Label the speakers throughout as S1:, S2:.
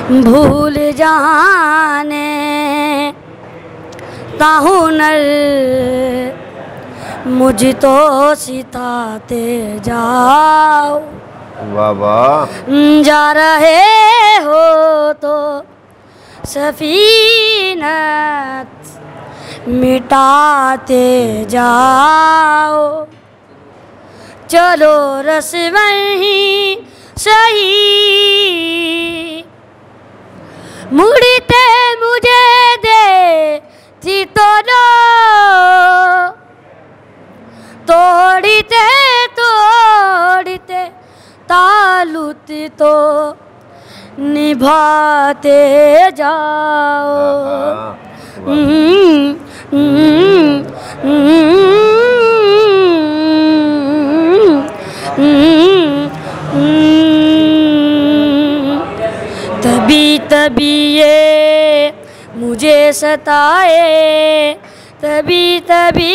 S1: भूल जाने का हुनर मुझ तो सिताते जाओ।
S2: वाह वाह।
S1: जा रहे हो तो सफीनत मिटाते जाओ। चलो रस्म ही सही मुड़ते मुझे दे थी तो लो। तोड़ते तोड़ते ताल्लुक तो निभाते जाओ। तभी तभी ये मुझे सताए, तभी तभी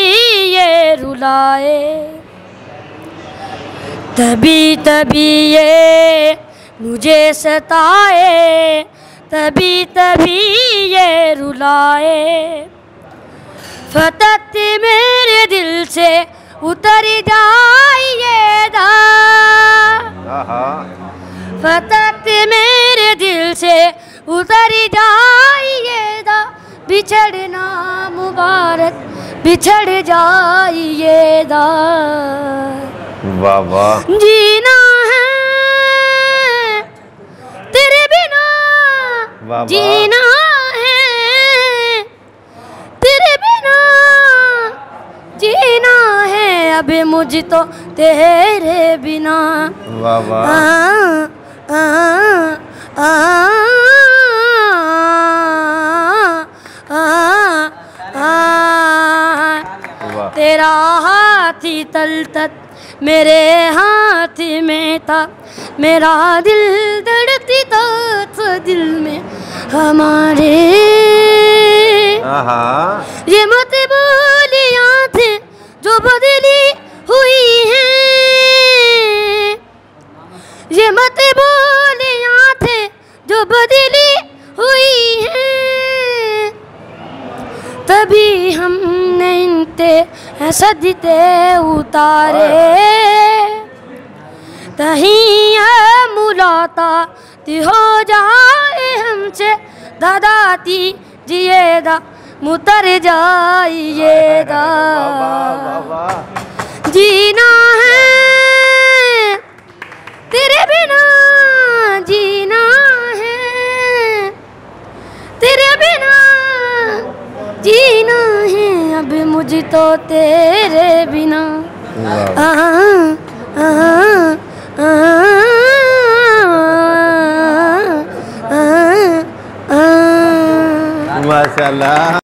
S1: ये रुलाए। तभी तभी ये मुझे सताए, तभी तभी ये रुलाए। फतत मेरे दिल से उतर जाइए दा। फतत मेरे दिल से उतर जाइए दा। बिछड़ना मुबारक बिछड़ जाइए दा।
S2: वाह वाह।
S1: जीना है तेरे बिना,
S2: वाह
S1: जीना है तेरे बिना, जीना है अब मुझ तो तेरे बिना।
S2: वाह वाह।
S1: तेरा हाथ ही तलतत मेरे हाथ में था। मेरा दिल धड़कती था दिल में हमारे। ये मत बोलियां थे जो बदली हुई हैं। ये मत बोलियां थे जो बदली हुई हैं। तभी हमने इनते सजदे उतारे। कहीं मुलाकात हो जाए हमसे दादाती जिएदा मुतर जाइएगा। जीना है तेरे बिना, जीना है तेरे बिना, जीना है अब मुझ तो तेरे बिना।
S2: माशाल्लाह।